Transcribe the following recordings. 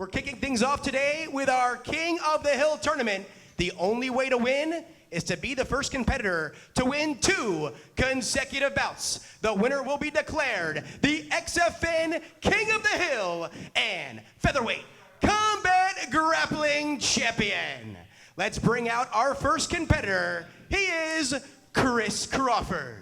We're kicking things off today with our King of the Hill tournament. The only way to win is to be the first competitor to win 2 consecutive bouts. The winner will be declared the XFN King of the Hill and Featherweight Combat Grappling Champion. Let's bring out our first competitor. He is Chris Crawford.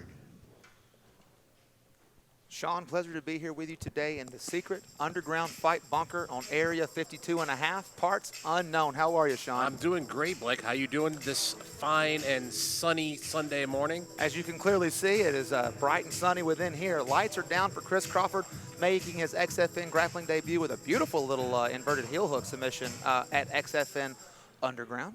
Sean, pleasure to be here with you today in the secret underground fight bunker on Area 52.5, parts unknown. How are you, Sean? I'm doing great, Blake. How you doing this fine and sunny Sunday morning? As you can clearly see, it is bright and sunny within here. Lights are down for Chris Crawford, making his XFN grappling debut with a beautiful little inverted heel hook submission at XFN Underground.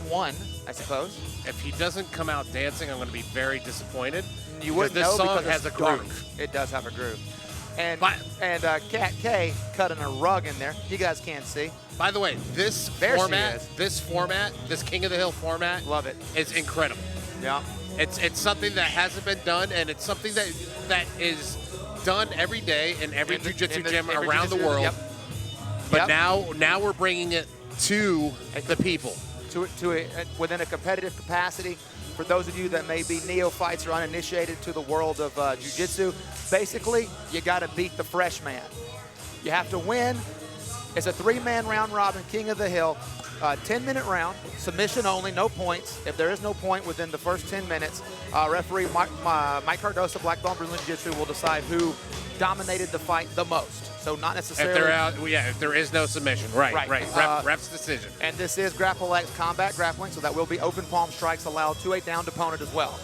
1, I suppose. If he doesn't come out dancing, I'm going to be very disappointed. You wouldn't this know song because has a groove. It does have a groove. And Cat K cutting a rug in there. You guys can't see. By the way, this format, this King of the Hill format, love it. Is incredible. Yeah. It's something that hasn't been done, and it's something that is done every day in every jiu-jitsu gym around the world. Yep. But now we're bringing it to the people. Within a competitive capacity. For those of you that may be neophytes or uninitiated to the world of jiu-jitsu, basically, you got to beat the fresh man. You have to win. It's a 3-man round robin, King of the Hill, 10-minute round, submission only, no points. If there is no point within the first 10 minutes, referee Mike Cardoso, Black Belt Brazilian Jiu-Jitsu, will decide who dominated the fight the most. So not necessarily. If there is no submission, right. Ref's decision. And this is Grapple X Combat Grappling, so that will be open palm strikes allowed to a downed opponent as well.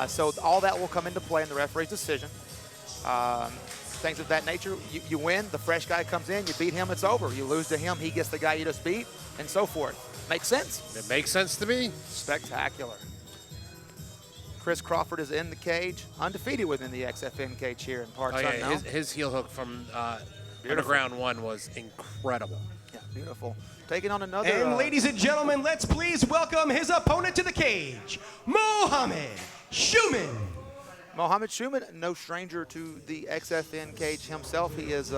So all that will come into play in the referee's decision. Things of that nature. You win, the fresh guy comes in, you beat him, it's over. You lose to him, he gets the guy you just beat, and so forth. Makes sense? It makes sense to me. Spectacular. Chris Crawford is in the cage, undefeated within the XFN cage here in parts unknown. His heel hook from Underground 1 was incredible. Yeah, beautiful. Taking on another. And ladies and gentlemen, let's please welcome his opponent to the cage, Mohammed Shuman. Mohammed Shuman, no stranger to the XFN cage himself. He is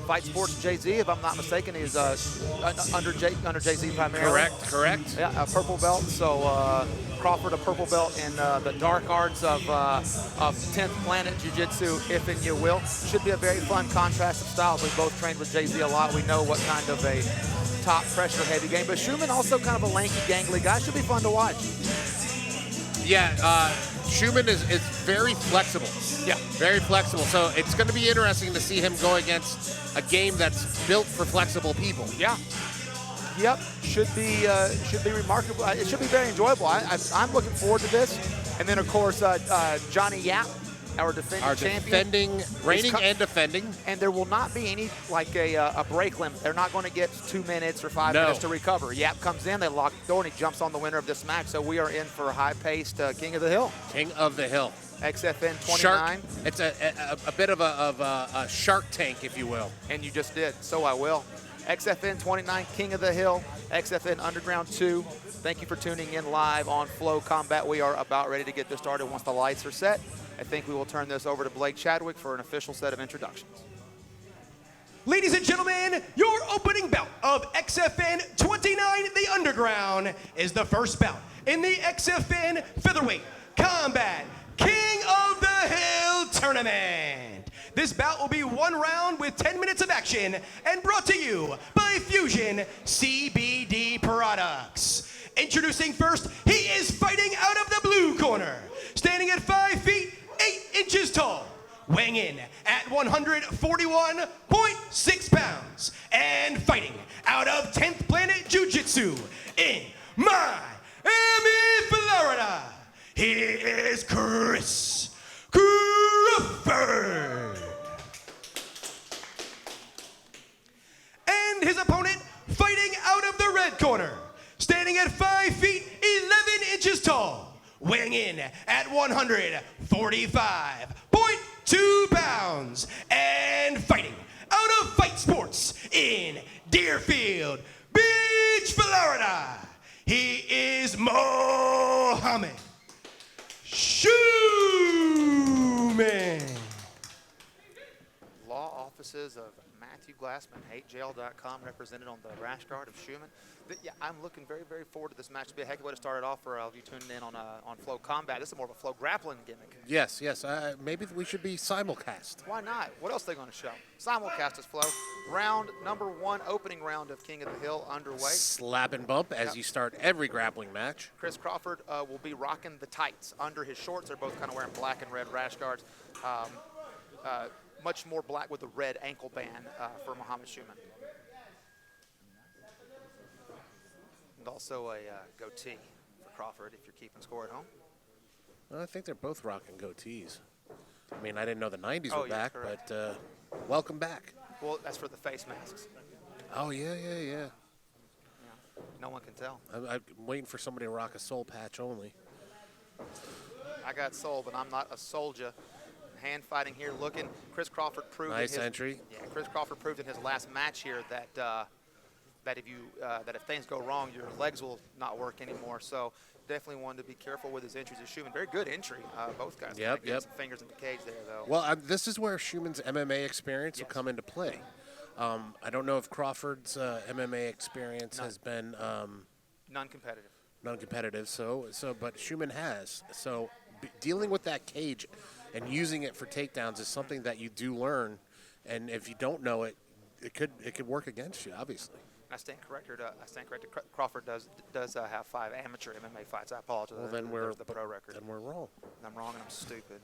Fight Sports JZ, if I'm not mistaken. He's under JZ primarily. Correct. Yeah, a purple belt. So Crawford, a purple belt in the dark arts of 10th Planet Jiu-Jitsu, if and you will. Should be a very fun contrast of styles. We both trained with JZ a lot. We know what kind of a top pressure heavy game. But Shuman also kind of a lanky, gangly guy. Should be fun to watch. Yeah, Shuman is very flexible. Yeah. Very flexible. So it's going to be interesting to see him go against a game that's built for flexible people. Yeah. Yep. Should be remarkable. It should be very enjoyable. I'm looking forward to this. And then, of course, Johnny Yap, our defending champion. Reigning and defending. And there will not be any, like a break limit. They're not going to get 2 minutes or 5 minutes to recover. Yap comes in, they lock the door, and he jumps on the winner of this match. So we are in for a high-paced King of the Hill. King of the Hill. XFN 29. Shark. It's a bit of a Shark Tank, if you will. And you just did, so I will. XFN 29, King of the Hill, XFN Underground 2. Thank you for tuning in live on Flow Combat. We are about ready to get this started once the lights are set. I think we will turn this over to Blake Chadwick for an official set of introductions. Ladies and gentlemen, your opening bout of XFN 29, the Underground, is the first bout in the XFN Featherweight Combat King of the Hill Tournament. This bout will be 1 round with 10 minutes of action and brought to you by Fusion CBD Products. Introducing first, he is fighting out of the blue corner, standing at 5 feet 8 inches tall, weighing in at 141.6 pounds, and fighting out of 10th Planet Jiu-Jitsu in Miami, Florida. He is Chris Crawford. And his opponent, fighting out of the red corner, standing at 5 feet 11 inches tall, weighing in at 145.2 pounds, and fighting out of Fight Sports in Deerfield Beach, Florida. He is Mohammed Shuman. Law offices of Matthew Matthew Glassman, hatejail.com, represented on the rash guard of Schumann. Yeah, I'm looking very, very forward to this match. It'll be a heck of a way to start it off for all of you tuning in on Flow Combat. This is more of a Flow Grappling gimmick. Yes, yes. Maybe we should be simulcast. Why not? What else are they going to show? Simulcast is Flow. Round number 1, opening round of King of the Hill underway. Slap and bump as you start every grappling match. Chris Crawford will be rocking the tights under his shorts. They're both kind of wearing black and red rash guards. Much more black with the red ankle band for Muhammad Schumann. And also a goatee for Crawford if you're keeping score at home. Well, I think they're both rocking goatees. I mean, I didn't know the 90s were yeah, back, correct. but welcome back. Well, that's for the face masks. Oh, yeah. Yeah. No one can tell. I'm waiting for somebody to rock a soul patch only. I got soul, but I'm not a soldier. Hand fighting here, looking. Chris Crawford proved Nice entry. Yeah, Chris Crawford proved in his last match here that that if things go wrong, your legs will not work anymore. So definitely wanted to be careful with his entries. Schumann, very good entry. Both guys. Yep. Some fingers in the cage there, though. Well, this is where Schumann's MMA experience will come into play. I don't know if Crawford's MMA experience has been Non-competitive. non-competitive. But Schumann has. So dealing with that cage and using it for takedowns is something that you do learn, and if you don't know it, it could work against you, obviously. I stand corrected. Crawford does have 5 amateur MMA fights. I apologize. Well, then we're the pro record. Then we're wrong. I'm wrong and I'm stupid.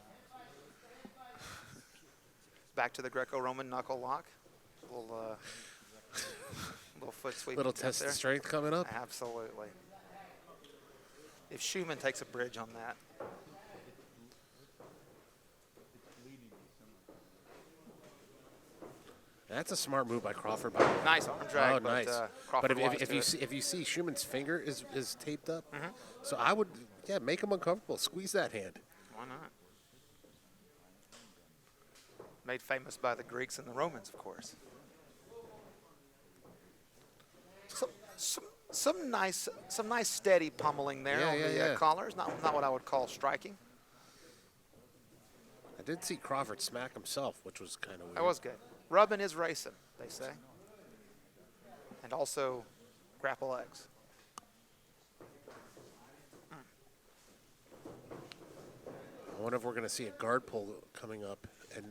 Back to the Greco-Roman knuckle lock. Little foot sweep. Little test of strength coming up. Absolutely. If Schumann takes a bridge on that. That's a smart move by Crawford. By the way. Nice arm drag. Oh, nice. Crawford But if you see Schumann's finger is taped up, so I would make him uncomfortable. Squeeze that hand. Why not? Made famous by the Greeks and the Romans, of course. Some nice steady pummeling there on the collars. Not what I would call striking. I did see Crawford smack himself, which was kind of weird. That was good. Rubbing is racing, they say. And also grapple legs. I wonder if we're going to see a guard pull coming up, and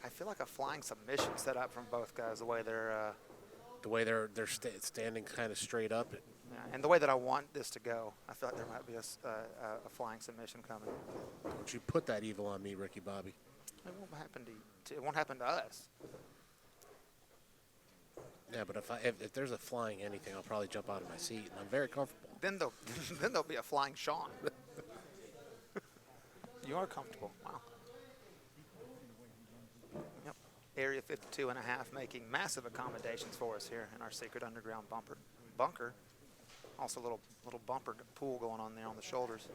I feel like a flying submission set up from both guys. The way they're standing kind of straight up. and the way that I want this to go, I feel like there might be a flying submission coming. Don't you put that evil on me, Ricky Bobby? It won't happen to you. It won't happen to us. Yeah, but if there's a flying anything, I'll probably jump out of my seat, and I'm very comfortable. Then there'll be a flying Sean. You are comfortable. Wow. Yep. Area 52 and a half making massive accommodations for us here in our secret underground bunker. Also a little bumper pool going on there on the shoulders.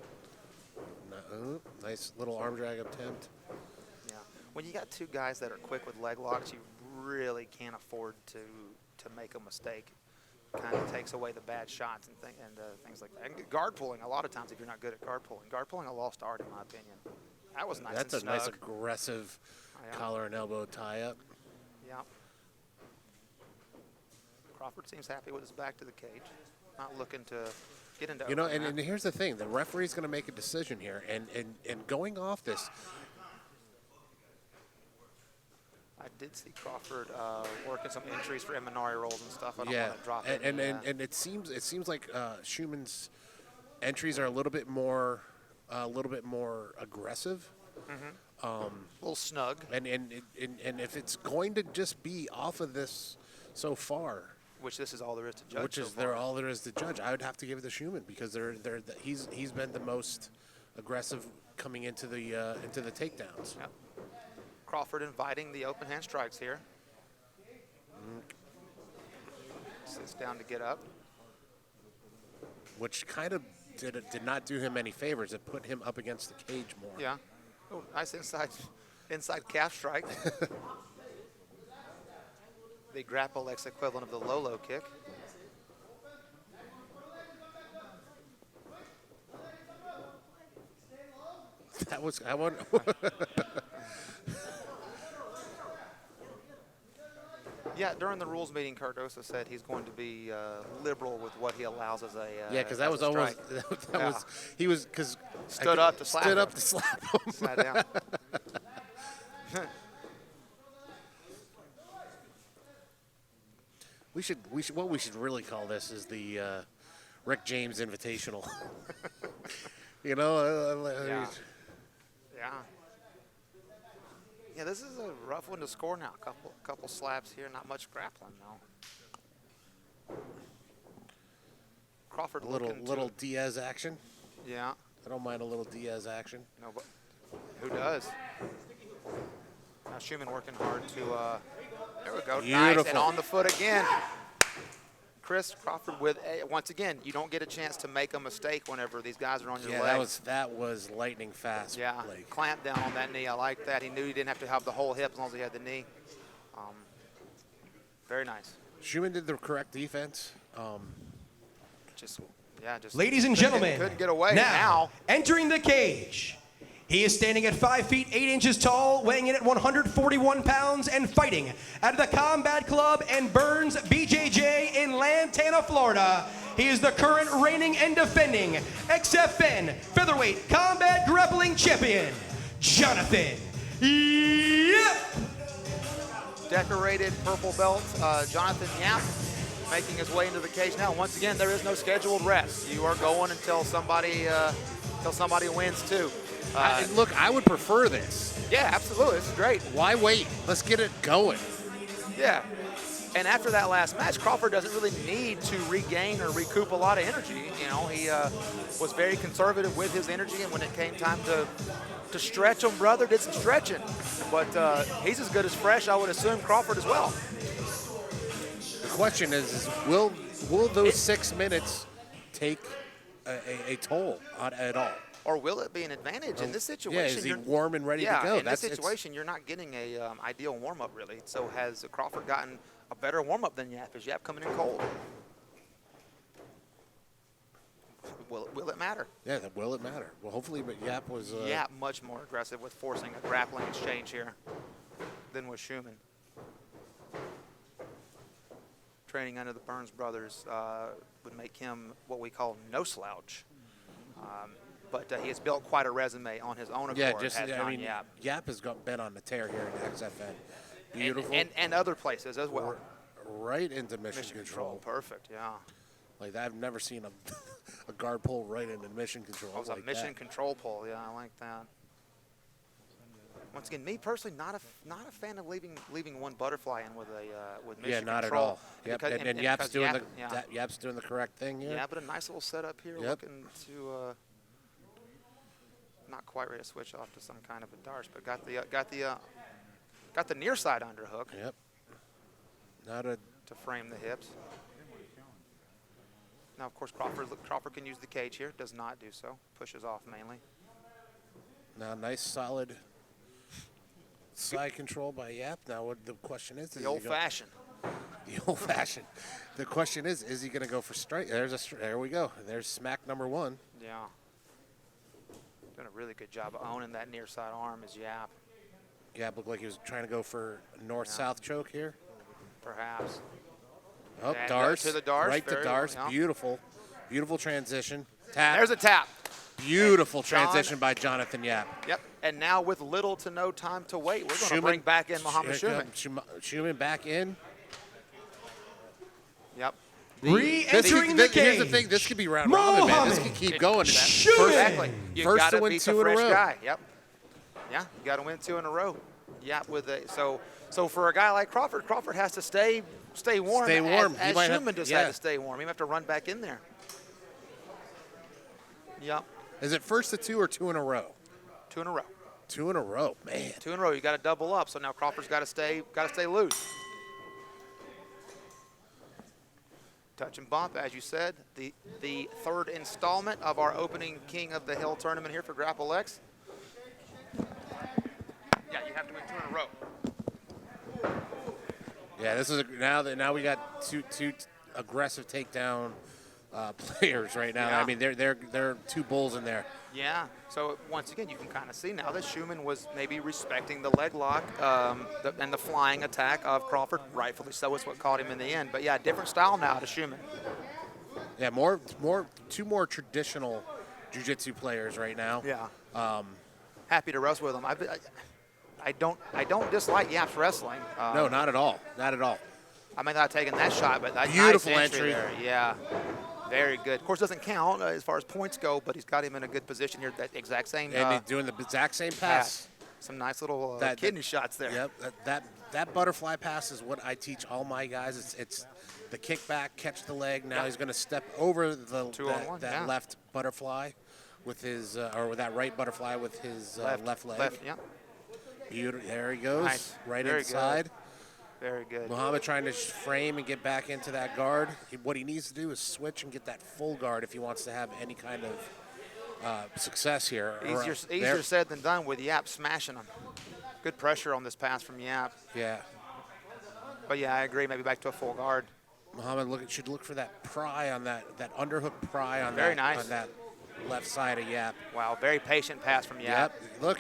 Nice little arm drag attempt. Yeah. When you got 2 guys that are quick with leg locks, you really can't afford to make a mistake. Kind of takes away the bad shots and things like that. And guard pulling, a lot of times if you're not good at guard pulling a lost art in my opinion. That was nice. That's and a nice snug. aggressive collar and elbow tie up. Yeah. Crawford seems happy with his back to the cage. Not looking to get into and here's the thing. The referee's going to make a decision here. And going off this, I did see Crawford working some entries for Eminari rolls and stuff. I don't want to drop it. And it seems like Schumann's entries are a little bit more aggressive. A little snug. And if it's going to just be off of this so far, which this is all there is to judge. All there is to judge, I would have to give it to Schumann because he's been the most aggressive coming into the takedowns. Yep. Crawford inviting the open hand strikes here. Sits down to get up. Which kind of did not do him any favors. It put him up against the cage more. Yeah. Oh, nice inside calf strike. The grapple X equivalent of the low kick. That was, I want. Yeah, during the rules meeting, Cardoso said he's going to be liberal with what he allows as a Yeah, because that was almost he was because stood up to slap him. Sat down. we should what we should really call this is the Rick James Invitational. You know. Yeah. Yeah, this is a rough one to score now. Couple slaps here, not much grappling though. Crawford little Diaz action. Yeah. I don't mind a little Diaz action. No, but who does? Now Schumann working hard to. There we go. Beautiful. Nice, and on the foot again. Chris Crawford with once again, you don't get a chance to make a mistake whenever these guys are on your legs. that was lightning fast. Yeah, Blake. clamp down on that knee. I like that. He knew he didn't have to have the whole hip as long as he had the knee. Very nice. Schumann did the correct defense. Just Ladies and gentlemen, couldn't get away. Now entering the cage. He is standing at 5 feet 8 inches tall, weighing in at 141 pounds, and fighting out of the Combat Club and Burns BJJ in Lantana, Florida. He is the current reigning and defending XFN Featherweight Combat Grappling Champion, Jonathan Yap. Decorated purple belt, Jonathan Yap, making his way into the cage now. Once again, there is no scheduled rest. You are going until somebody wins too. Look, I would prefer this. Yeah, absolutely. This is great. Why wait? Let's get it going. Yeah. And after that last match, Crawford doesn't really need to regain or recoup a lot of energy. You know, he was very conservative with his energy, and when it came time to stretch him, brother, did some stretching. But he's as good as fresh, I would assume, Crawford as well. The question is will those 6 minutes take a toll at all? Or will it be an advantage in this situation? Yeah, is he warm and ready to go? In this situation, you're not getting a ideal warm-up, really. So has Crawford gotten a better warm-up than Yap? Is Yap coming in cold? Will it matter? Yeah, will it matter? Well, hopefully, but Yap was... Yap much more aggressive with forcing a grappling exchange here than was Schumann. Training under the Burns brothers would make him what we call no slouch. But he has built quite a resume on his own accord. Yeah, Yap has been on the tear here in XFN. Beautiful. And other places as well. Right into mission control. Perfect, yeah. Like, I've never seen a guard pull right into mission control. It was a mission control pull, yeah, I like that. Once again, me personally, not a fan of leaving one butterfly in with mission control. Yeah, not at all. Yep. And Yap's doing Yap's doing the correct thing here. Yeah, but a nice little setup here, looking to not quite ready to switch off to some kind of a darce, but got the near side underhook. Yep. To frame the hips. Now, of course, Crawford can use the cage here. Does not do so. Pushes off mainly. Now, nice solid side control by Yap. Now, what the question is the old-fashioned. The old-fashioned. The question is he going to go for strike? There we go. There's smack number one. Yeah. Doing a really good job of owning that near side arm is Yap. Yap looked like he was trying to go for north-south choke here. Perhaps. Oh, and darce. To the darce. Right to darce. Well, yeah. Beautiful. Beautiful transition. Tap. There's a tap. Beautiful transition by Jonathan Yap. Yep. And now with little to no time to wait, we're going to bring back in Muhammad Schumann. Schumann back in. Yep. Re-entering the cage. Here's the thing. This could be round robin, man. This could keep going. Exactly. You First got to to win beat 2 the in a fresh row. guy. Yep. Yeah, you got to win 2 in a row. Yep. So for a guy like Crawford has to stay warm. Stay warm. As Schumann decided to stay warm. He might have to run back in there. Yep. Is it first to 2 or 2 in a row? 2 in a row. 2 in a row, man. 2 in a row. You got to double up. So now Crawford's got to stay loose. Touch and bump, as you said, the third installment of our opening King of the Hill tournament here for Grapple X. Yeah, you have to win 2 in a row. Yeah, this is now we got two aggressive takedown players right now. Yeah. I mean, they're two bulls in there. Yeah. So once again, you can kind of see now that Schumann was maybe respecting the leg lock and the flying attack of Crawford. Rightfully so, is what caught him in the end. But yeah, different style now to Schumann. Yeah, two more traditional jiu-jitsu players right now. Yeah. Happy to wrestle with him. I don't dislike Yap's wrestling. No, not at all. Not at all. I may not have taken that shot, but that Beautiful nice entry. there. Yeah. Very good. Of course, doesn't count as far as points go, but he's got him in a good position here. That exact same. And he's doing the exact same pass. Some nice little That- kidney shots there. Yep. That butterfly pass is what I teach all my guys. It's the kickback, catch the leg. Now he's going to step over that left butterfly with his or that right butterfly with his left leg. Left, yeah. Beautiful. There he goes. Nice. Right Very inside. good. Very good. Muhammad trying to frame and get back into that guard. What he needs to do is switch and get that full guard if he wants to have any kind of success here. Easier said than done with Yap smashing him. Good pressure on this pass from Yap. Yeah. But yeah, I agree. Maybe back to a full guard. Muhammad should look for that pry on that underhook pry on Very that nice. on that left side of Yap. Wow, very patient pass from Yap. Yep. Look.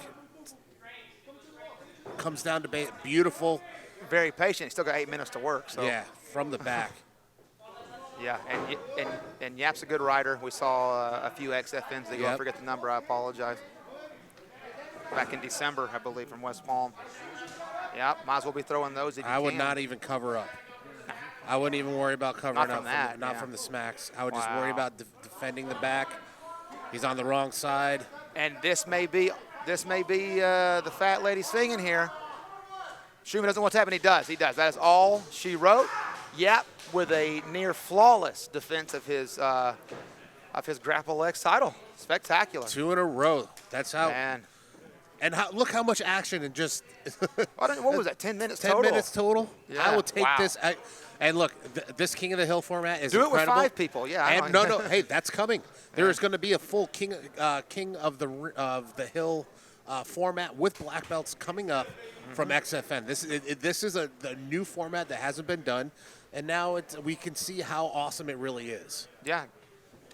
Comes down to beautiful. Very patient. He's still got 8 minutes to work. So. Yeah, from the back. Yeah, and Yap's a good rider. We saw a few XFNs. They go. I forget the number. I apologize. Back in December, I believe, from West Palm. Yeah, might as well be throwing those if you can. I would not even cover up. I wouldn't even worry about covering Not from up. that, From the smacks. I would just worry about defending the back. He's on the wrong side. And this may be the fat lady singing here. Schumann doesn't want to tap, and he does. He does. That is all she wrote. Yap with a near flawless defense of his Grapple X title. Spectacular. 2 in a row. That's how. Man. And look how much action in just. What was that? 10 minutes 10 total. 10 minutes total. Yeah. I will take Wow. this. And look, this King of the Hill format is Do incredible. it with 5 people. Yeah. I And know. no. Hey, that's coming. There is going to be a full King of the Hill format with black belts coming up from XFN. This is a new format that hasn't been done, and now we can see how awesome it really is. Yeah.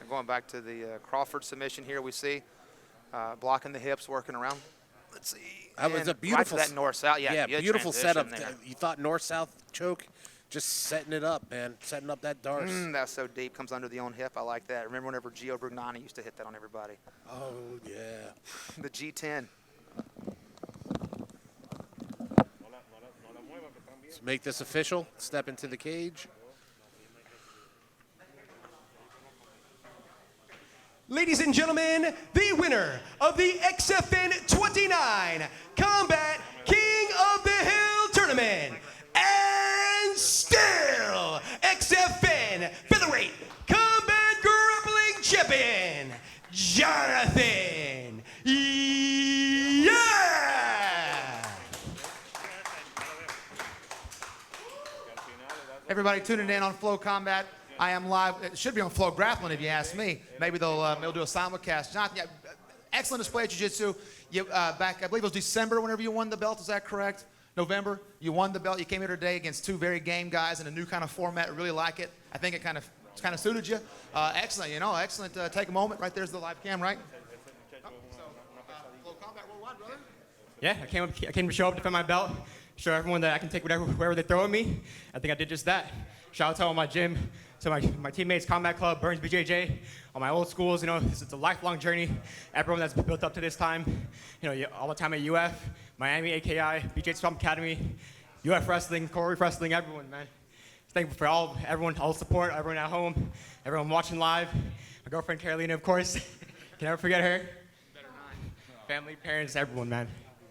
And going back to the Crawford submission here, we see blocking the hips, working around. Let's see. That was a Right beautiful. to that north-south. Yeah, good beautiful setup. transition there. You thought north-south choke, just setting it up, man, setting up that darce. That's so deep. Comes under the own hip. I like that. Remember whenever Gio Brugnani used to hit that on everybody? Oh yeah. The G10. Let's make this official. Step into the cage. Ladies and gentlemen, the winner of the XFN 29 Combat King of the Hill Tournament, and still XFN Featherweight Combat Grappling Champion, Jonathan. Yeah! Everybody tuning in on Flow Combat. I am live. It should be on Flow Grappling if you ask me. Maybe they'll do a simulcast. Jonathan, yeah, excellent display of jiu-jitsu. Back, I believe it was December whenever you won the belt. Is that correct? November, you won the belt. You came here today against 2 very game guys in a new kind of format. I really like it. I think it kind of suited you. Excellent, excellent. Take a moment. Right there's the live cam, right? Flow Combat Worldwide, brother. Yeah, I came to show up, defend my belt, show everyone that I can take wherever they throw at me. I think I did just that. Shout out to all my gym, to my teammates, Combat Club, Burns, BJJ, all my old schools. It's a lifelong journey. Everyone that's built up to this time, all the time at UF, Miami, AKI, BJJ Swamp Academy, UF Wrestling, Corey Wrestling, everyone, man. Thankful for everyone, all the support, everyone at home, everyone watching live. My girlfriend, Carolina, of course. Can never forget her. Family, parents, everyone, man.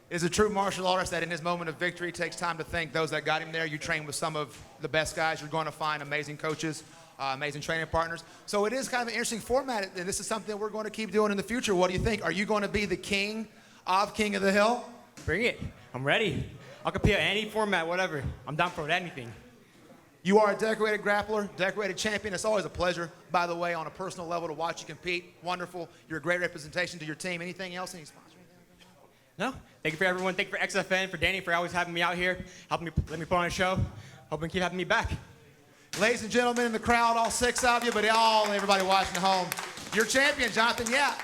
Is a true martial artist that in his moment of victory takes time to thank those that got him there. You train with some of the best guys. You're going to find amazing coaches, amazing training partners. So it is kind of an interesting format, and this is something we're going to keep doing in the future. What do you think? Are you going to be the king of King of the Hill? Bring it. I'm ready. I'll compete in any format, whatever. I'm down for anything. You are a decorated grappler, decorated champion. It's always a pleasure, by the way, on a personal level to watch you compete. Wonderful. You're a great representation to your team. Anything else? Any sponsors? No. Thank you for everyone. Thank you for XFN, for Danny, for always having me out here, let me put on a show. Hoping you keep having me back. Ladies and gentlemen in the crowd, all 6 of you, but everybody watching at home, your champion, Jonathan Yap.